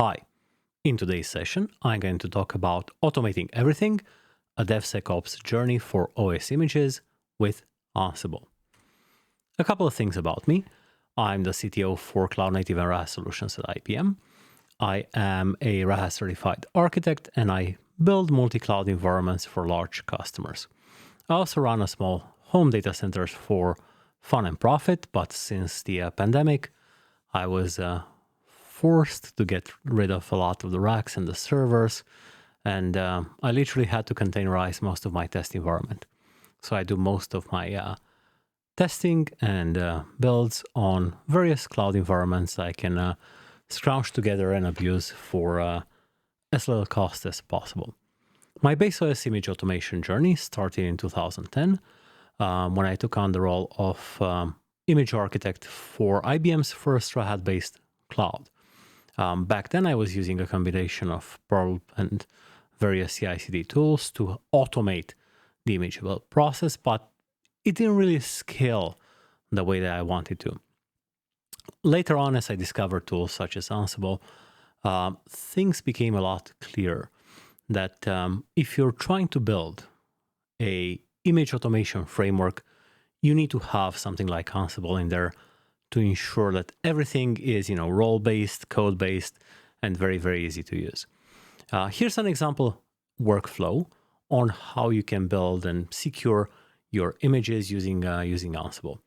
Hi, in today's session, I'm going to talk about automating everything, a DevSecOps journey for OS images with Ansible. A couple of things about me. I'm the CTO for Cloud Native and RAS Solutions at IBM. I am a RAS certified architect and I build multi-cloud environments for large customers. I also run a small home data centers for fun and profit, but since the pandemic, I was forced to get rid of a lot of the racks and the servers, and I literally had to containerize most of my test environment. So I do most of my testing and builds on various cloud environments I can scrounge together and abuse for as little cost as possible. My base OS image automation journey started in 2010 when I took on the role of image architect for IBM's first Red Hat-based cloud. Back then, I was using a combination of Perl and various CI/CD tools to automate the image build process, but it didn't really scale the way that I wanted to. Later on, as I discovered tools such as Ansible, things became a lot clearer that if you're trying to build a image automation framework, you need to have something like Ansible in there to ensure that everything is, role-based, code-based, and very, very easy to use. Here's an example workflow on how you can build and secure your images using Ansible.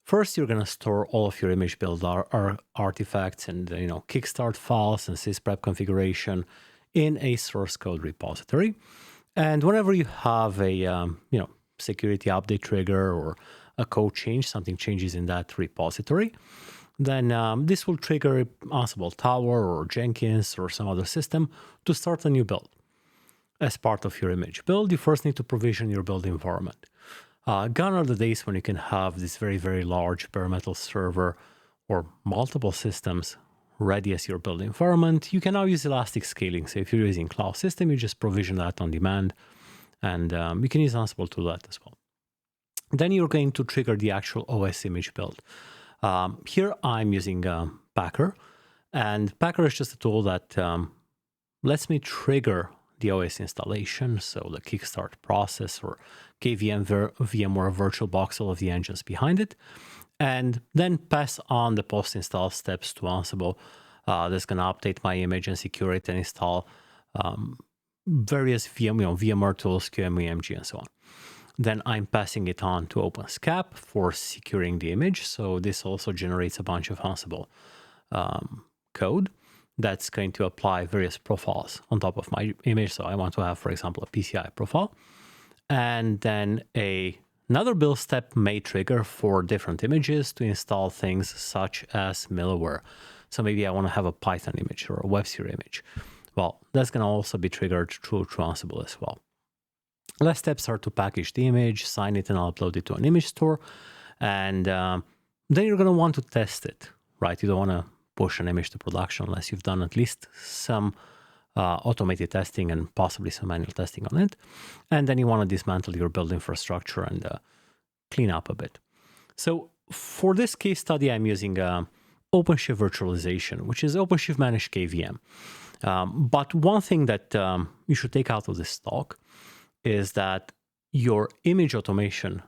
First, you're going to store all of your image build artifacts and kickstart files and sysprep configuration in a source code repository. And whenever you have a security update trigger or a code change, something changes in that repository, then this will trigger Ansible Tower or Jenkins or some other system to start a new build. As part of your image build, you first need to provision your build environment. Gone are the days when you can have this very, very large bare metal server or multiple systems ready as your build environment. You can now use elastic scaling. So if you're using cloud system, you just provision that on demand, and you can use Ansible to do that as well. Then you're going to trigger the actual OS image build. Here I'm using Packer, and Packer is just a tool that lets me trigger the OS installation, so the kickstart process or KVM, VMware VirtualBox, all of the engines behind it, and then pass on the post-install steps to Ansible. That's going to update my image and secure it and install various VMware tools, QEMG, and so on. Then I'm passing it on to OpenSCAP for securing the image. So this also generates a bunch of Ansible code that's going to apply various profiles on top of my image. So I want to have, for example, a PCI profile. And then another build step may trigger for different images to install things such as middleware. So maybe I want to have a Python image or a WebSphere image. Well, that's going to also be triggered through Ansible as well. Last steps are to package the image, sign it, and upload it to an image store. And then you're going to want to test it, right? You don't want to push an image to production unless you've done at least some automated testing and possibly some manual testing on it. And then you want to dismantle your build infrastructure and clean up a bit. So for this case study, I'm using OpenShift Virtualization, which is OpenShift Managed KVM. But one thing that you should take out of this talk is that your image automation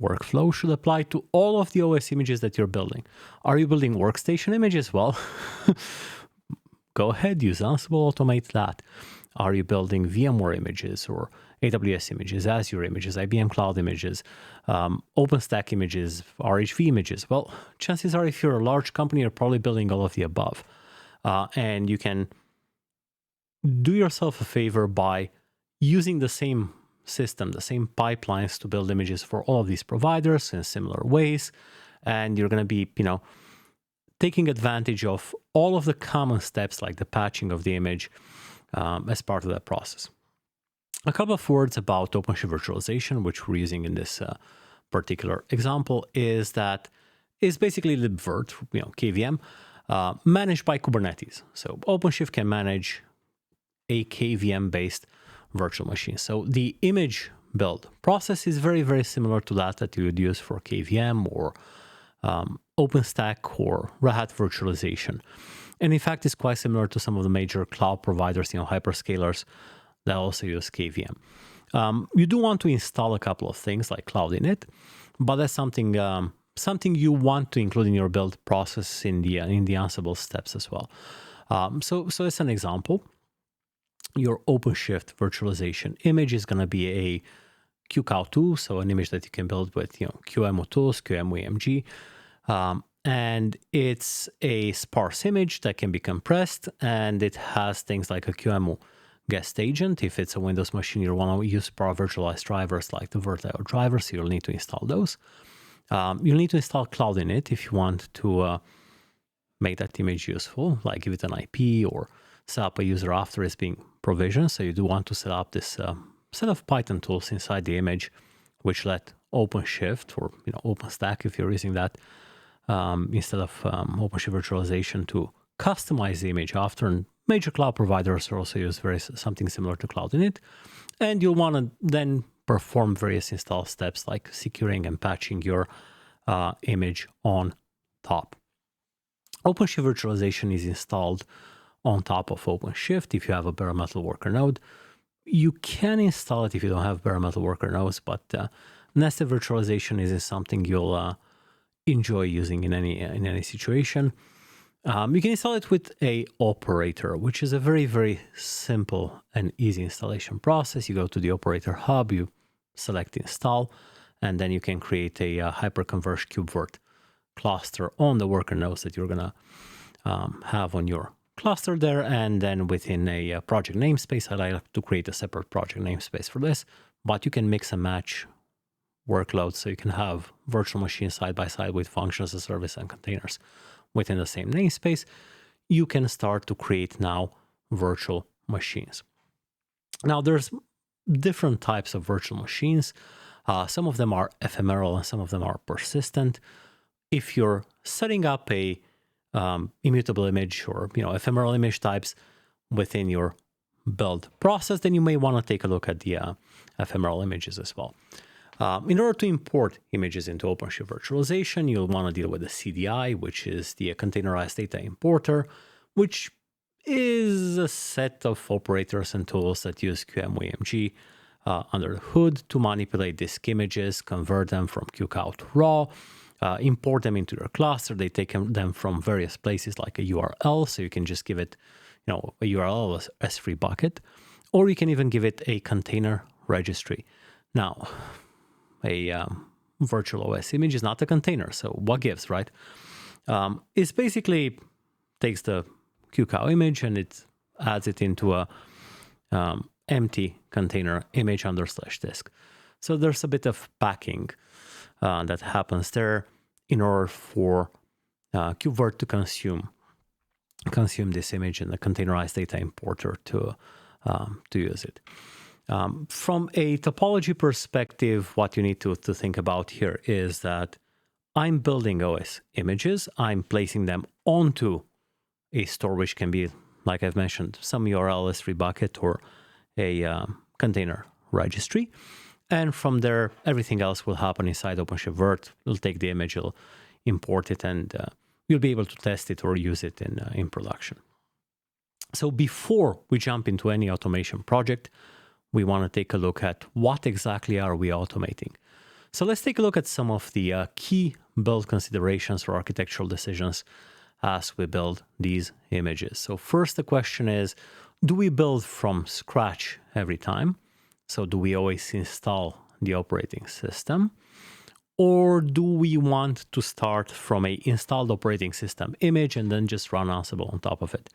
workflow should apply to all of the OS images that you're building. Are you building workstation images? Well, go ahead, use Ansible, automate that. Are you building VMware images or AWS images, Azure images, IBM Cloud images, OpenStack images, RHV images? Well, chances are if you're a large company, you're probably building all of the above. And you can do yourself a favor by using the same system, the same pipelines to build images for all of these providers in similar ways. And you're going to be, taking advantage of all of the common steps like the patching of the image as part of that process. A couple of words about OpenShift Virtualization, which we're using in this particular example, is that it's basically libvirt, KVM, managed by Kubernetes. So OpenShift can manage a KVM-based virtual machine. So the image build process is very, very similar to that you would use for KVM or OpenStack or Red Hat virtualization. And in fact, it's quite similar to some of the major cloud providers, hyperscalers that also use KVM. You do want to install a couple of things like Cloud Init, but that's something you want to include in your build process in the Ansible steps as well. So as an example, your OpenShift virtualization image is going to be a Cookiecutter, so an image that you can build with QEMU tools, QEMU EMG. And it's a sparse image that can be compressed, and it has things like a QEMU guest agent. If it's a Windows machine, you want to use virtualized drivers like the VirtIO drivers, so you'll need to install those. You'll need to install Cloud Init if you want to make that image useful, like give it an IP or set up a user after it's being provisioned. So you do want to set up this set of Python tools inside the image, which let OpenShift or OpenStack, if you're using that, instead of OpenShift Virtualization, to customize the image after. And major cloud providers also use something similar to Cloud Init. And you'll want to then perform various install steps like securing and patching your image on top. OpenShift Virtualization is installed on top of OpenShift if you have a bare metal worker node. You can install it if you don't have bare metal worker nodes, but nested virtualization is something you'll enjoy using in any situation. You can install it with a operator, which is a very, very simple and easy installation process. You go to the operator hub, you select install, and then you can create a hyperconverged KubeVirt cluster on the worker nodes that you're going to have on your cluster there. And then within a project namespace, I like to create a separate project namespace for this, but you can mix and match workloads, so you can have virtual machines side by side with functions as a service and containers within the same namespace. You can start to create now virtual machines. Now there's different types of virtual machines. Some of them are ephemeral and some of them are persistent. If you're setting up a immutable image or ephemeral image types within your build process, then you may want to take a look at the ephemeral images as well. In order to import images into OpenShift Virtualization, you'll want to deal with the CDI, which is the containerized data importer, which is a set of operators and tools that use QEMU EMG under the hood to manipulate disk images, convert them from QCOW to raw, import them into your cluster. They take them from various places like a URL, so you can just give it a URL as S3 bucket, or you can even give it a container registry. Now, a virtual OS image is not a container, so what gives, right? It's basically takes the QCOW image and it adds it into a empty container image under /disk. So there's a bit of packing that happens there in order for KubeVirt to consume this image and the containerized data importer to use it. From a topology perspective, what you need to think about here is that I'm building OS images. I'm placing them onto a store, which can be, like I've mentioned, some URL S3 bucket or a container registry. And from there, everything else will happen inside OpenShift Virt. It'll take the image, it'll import it, and you'll be able to test it or use it in production. So before we jump into any automation project, we want to take a look at what exactly are we automating. So let's take a look at some of the key build considerations or architectural decisions as we build these images. So first, the question is, do we build from scratch every time? So do we always install the operating system? Or do we want to start from a installed operating system image and then just run Ansible on top of it?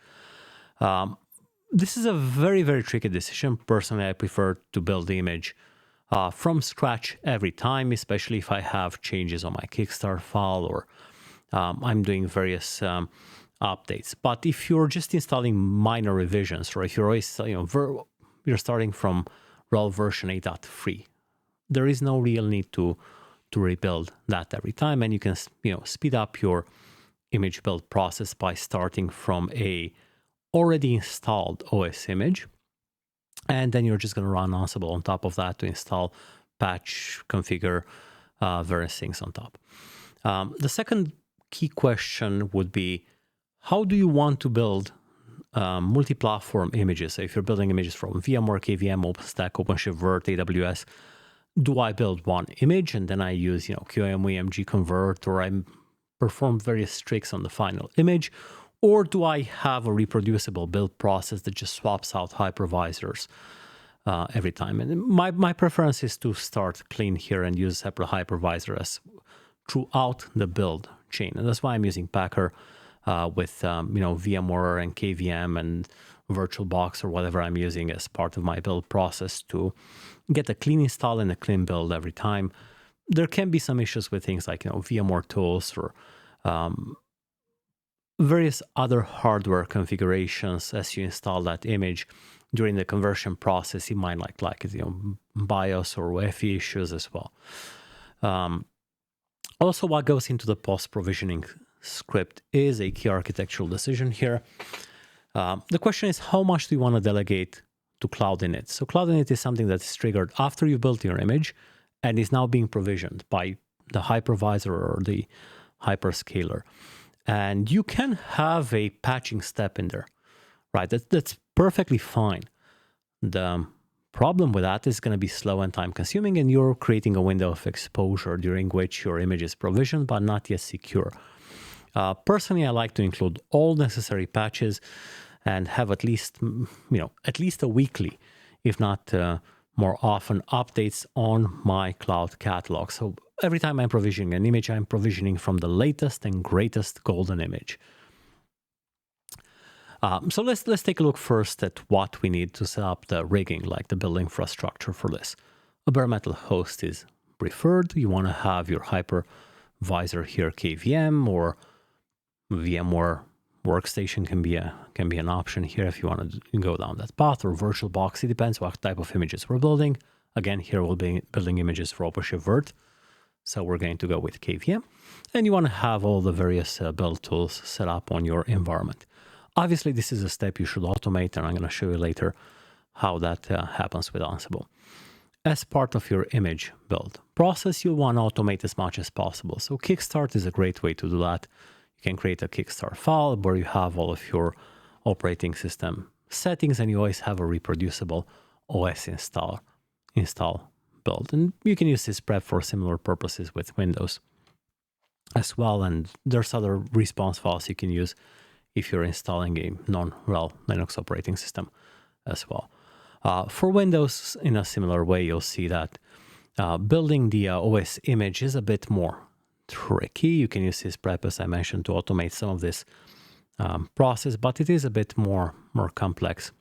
This is a very, very tricky decision. Personally, I prefer to build the image from scratch every time, especially if I have changes on my Kickstart file or I'm doing various updates. But if you're just installing minor revisions, or if you're always, you're starting from RHEL version 8.3, there is no real need to rebuild that every time, and you can speed up your image build process by starting from a already installed OS image, and then you're just going to run Ansible on top of that to install, patch, configure various things on top. The second key question would be, how do you want to build multi-platform images? So if you're building images from VMware, KVM, OpenStack, OpenShift Virt, AWS, do I build one image and then I use, QEMU convert, or I perform various tricks on the final image? Or do I have a reproducible build process that just swaps out hypervisors every time? And my preference is to start clean here and use separate hypervisors throughout the build chain. And that's why I'm using Packer with VMware and KVM and VirtualBox or whatever I'm using as part of my build process to get a clean install and a clean build every time. There can be some issues with things like VMware tools or various other hardware configurations as you install that image. During the conversion process, you might like BIOS or UEFI issues as well. Also, what goes into the post-provisioning script is a key architectural decision here. The question is, how much do you want to delegate to Cloud Init? So Cloud Init is something that is triggered after you built your image and is now being provisioned by the hypervisor or the hyperscaler. And you can have a patching step in there, right? That's perfectly fine. The problem with that is going to be slow and time consuming, and you're creating a window of exposure during which your image is provisioned but not yet secure. Personally, I like to include all necessary patches and have at least a weekly, if not more often, updates on my cloud catalog. So every time I'm provisioning an image, I'm provisioning from the latest and greatest golden image. So let's take a look first at what we need to set up the rigging, like the build infrastructure for this. A bare metal host is preferred. You want to have your hypervisor here, KVM, or VMware workstation can be an option here if you want to go down that path, or VirtualBox. It depends what type of images we're building. Again, here we'll be building images for OpenShift Virt, so we're going to go with KVM. And you want to have all the various build tools set up on your environment. Obviously, this is a step you should automate, and I'm going to show you later how that happens with Ansible. As part of your image build process, you'll want to automate as much as possible. So Kickstart is a great way to do that. You can create a Kickstart file where you have all of your operating system settings, and you always have a reproducible OS install build. And you can use this prep for similar purposes with Windows as well. And there's other response files you can use if you're installing a non-RHEL Linux operating system as well. For Windows, in a similar way, you'll see that building the OS image is a bit more tricky. You can use this prep, as I mentioned, to automate some of this process, but it is a bit more complex.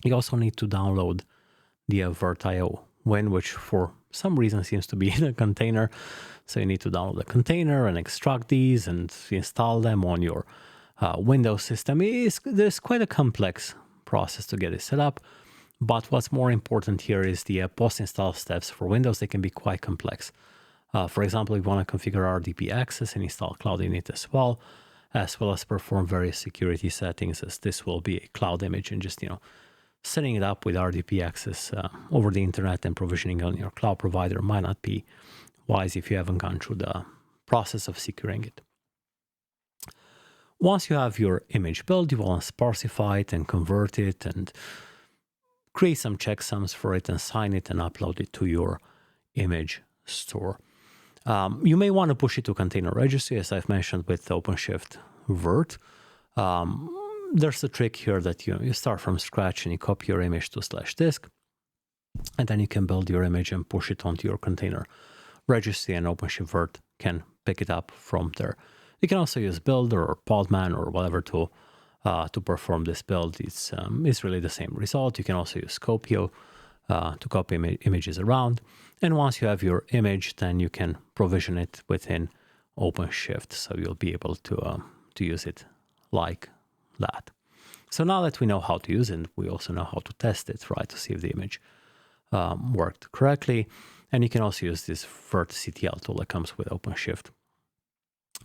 You also need to download the Virt.io win, which for some reason seems to be in a container. So you need to download the container and extract these and install them on your Windows system. There's quite a complex process to get it set up, but what's more important here is the post-install steps. For Windows, they can be quite complex. For example, if you want to configure RDP access and install Cloud Init as well as perform various security settings, as this will be a cloud image, and just setting it up with RDP access over the internet and provisioning on your cloud provider might not be wise if you haven't gone through the process of securing it. Once you have your image built, you want to sparsify it and convert it and create some checksums for it and sign it and upload it to your image store. You may want to push it to container registry, as I've mentioned with OpenShift Virt. There's a trick here that you start from scratch and you copy your image to /disk, and then you can build your image and push it onto your container registry, and OpenShift Virt can pick it up from there. You can also use Builder or Podman or whatever tool to perform this build. It's really the same result. You can also use Scopio to copy images around. And once you have your image, then you can provision it within OpenShift. So you'll be able to use it like that. So now that we know how to use it, we also know how to test it, right? To see if the image worked correctly. And you can also use this VirtCTL tool that comes with OpenShift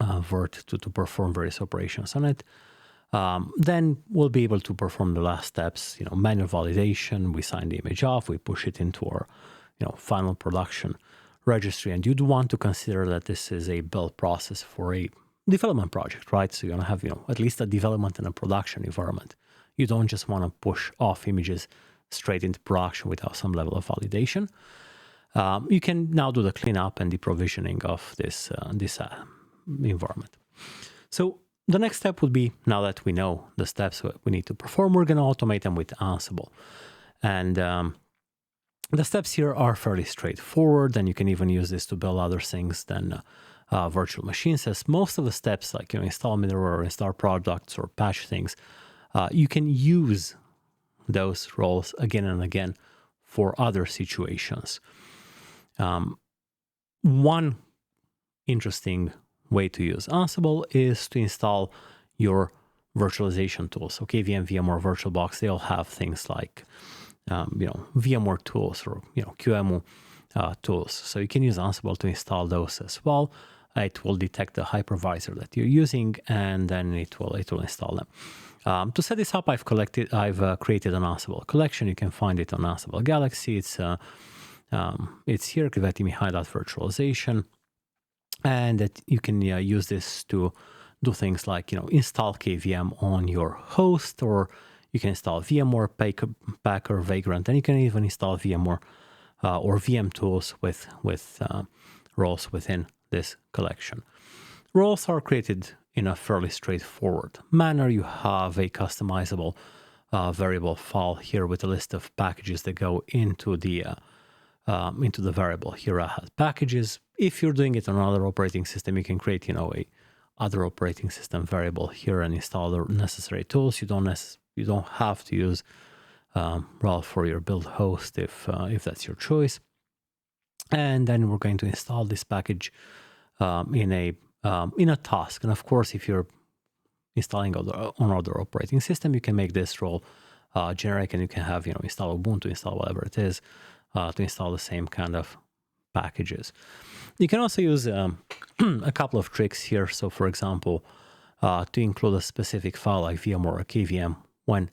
Virt to perform various operations on it. Then we'll be able to perform the last steps, manual validation. We sign the image off, we push it into our, final production registry. And you do want to consider that this is a build process for a development project, right? So you're gonna have, at least a development and a production environment. You don't just want to push off images straight into production without some level of validation. You can now do the cleanup and deprovisioning of this environment. So the next step would be, now that we know the steps we need to perform, we're going to automate them with Ansible. And the steps here are fairly straightforward, and you can even use this to build other things than virtual machines, as most of the steps, like install middleware, install products, or patch things, you can use those roles again and again for other situations. One interesting way to use Ansible is to install your virtualization tools. So KVM, VMware, VirtualBox, they all have things like VMware tools or QEMU tools. So you can use Ansible to install those as well. It will detect the hypervisor that you're using, and then it will install them. To set this up, I've created an Ansible collection. You can find it on Ansible Galaxy. It's here, Criveti Mihai.virtualization, and that you can use this to do things like install KVM on your host, or you can install VMware, Packer, Vagrant, and you can even install VMware or VM tools with roles within this collection. Roles are created in a fairly straightforward manner. You have a customizable variable file here with a list of packages that go into the variable. Here I have packages. If you're doing it on another operating system, you can create a other operating system variable here and install the necessary tools. You don't have to use RHEL for your build host if that's your choice. And then we're going to install this package in a task. And of course, if you're installing on other operating system, you can make this role generic, and you can have install Ubuntu, install whatever it is, to install the same kind of packages. You can also use a couple of tricks here. So for example, to include a specific file like VMware or KVM when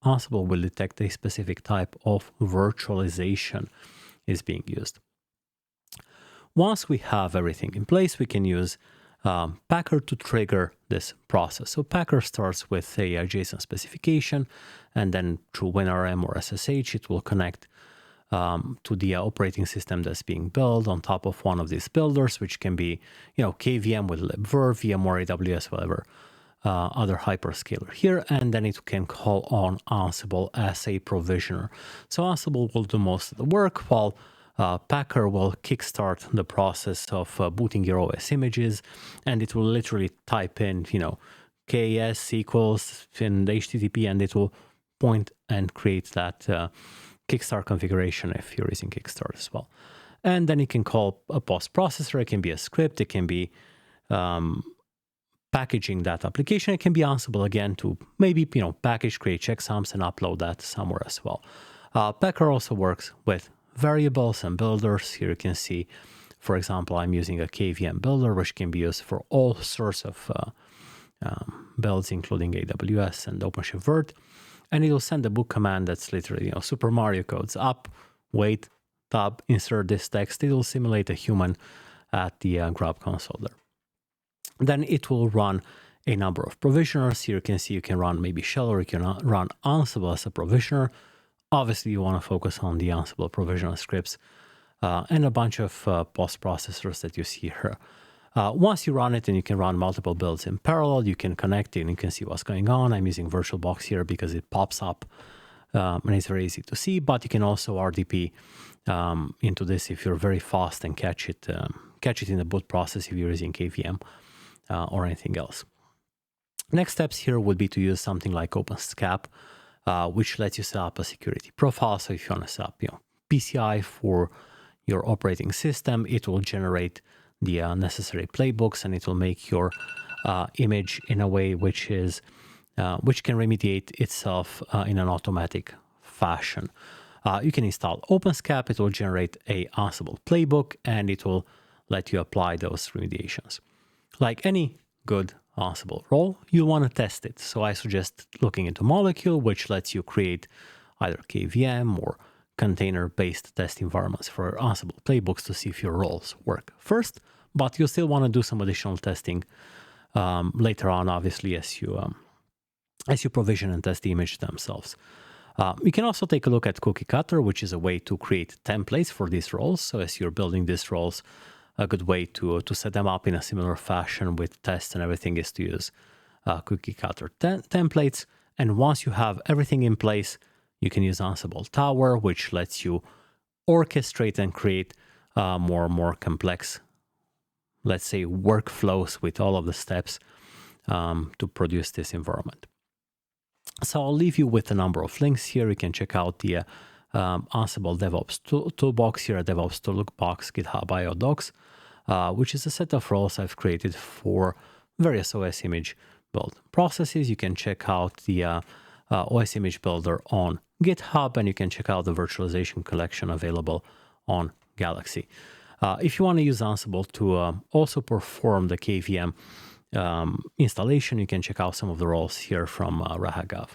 Ansible will detect a specific type of virtualization is being used. Once we have everything in place, we can use Packer to trigger this process. So Packer starts with a JSON specification, and then through WinRM or SSH, it will connect to the operating system that's being built on top of one of these builders, which can be, KVM with libvirt, VMware, AWS, whatever other hyperscaler here, and then it can call on Ansible as a provisioner. So Ansible will do most of the work, while Packer will kickstart the process of booting your OS images, and it will literally type in, KS equals in HTTP, and it will point and create that Kickstart configuration if you're using Kickstart as well. And then you can call a post processor. It can be a script. It can be packaging that application. It can be Ansible again to maybe package, create checksums, and upload that somewhere as well. Packer also works with variables and builders. Here you can see, for example, I'm using a KVM builder, which can be used for all sorts of builds, including AWS and OpenShift Virt. And it will send a book command that's literally, Super Mario codes up, wait, tab, insert this text. It will simulate a human at the grab console there. Then it will run a number of provisioners. Here you can see you can run maybe shell, or you can run Ansible as a provisioner. Obviously, you want to focus on the Ansible provisioner scripts and a bunch of post processors that you see here. Once you run it, and you can run multiple builds in parallel, you can connect it and you can see what's going on. I'm using VirtualBox here because it pops up and it's very easy to see, but you can also RDP into this if you're very fast and catch it in the boot process if you're using KVM or anything else. Next steps here would be to use something like OpenSCAP, which lets you set up a security profile. So if you want to set up PCI for your operating system, it will generate the necessary playbooks, and it will make your image in a way which can remediate itself in an automatic fashion. You can install OpenSCAP. It will generate a Ansible playbook, and it will let you apply those remediations. Like any good Ansible role, you want to test it. So I suggest looking into Molecule, which lets you create either KVM or container-based test environments for Ansible playbooks to see if your roles work first, but you still want to do some additional testing later on, obviously, as you provision and test the image themselves. You can also take a look at Cookiecutter, which is a way to create templates for these roles. So as you're building these roles, a good way to set them up in a similar fashion with tests and everything is to use Cookiecutter templates. And once you have everything in place, you can use Ansible Tower, which lets you orchestrate and create more complex, let's say, workflows with all of the steps to produce this environment. So I'll leave you with a number of links here. You can check out the Ansible DevOps Toolbox here at DevOps Toolbox GitHub IO docs, which is a set of roles I've created for various OS image build processes. You can check out the OS image builder on GitHub, and you can check out the virtualization collection available on Galaxy. If you want to use Ansible to also perform the KVM installation, you can check out some of the roles here from Rahagov.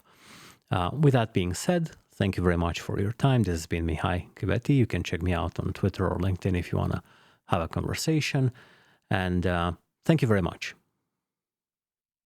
With that being said, thank you very much for your time. This has been Mihai Criveti. You can check me out on Twitter or LinkedIn if you want to have a conversation. And thank you very much.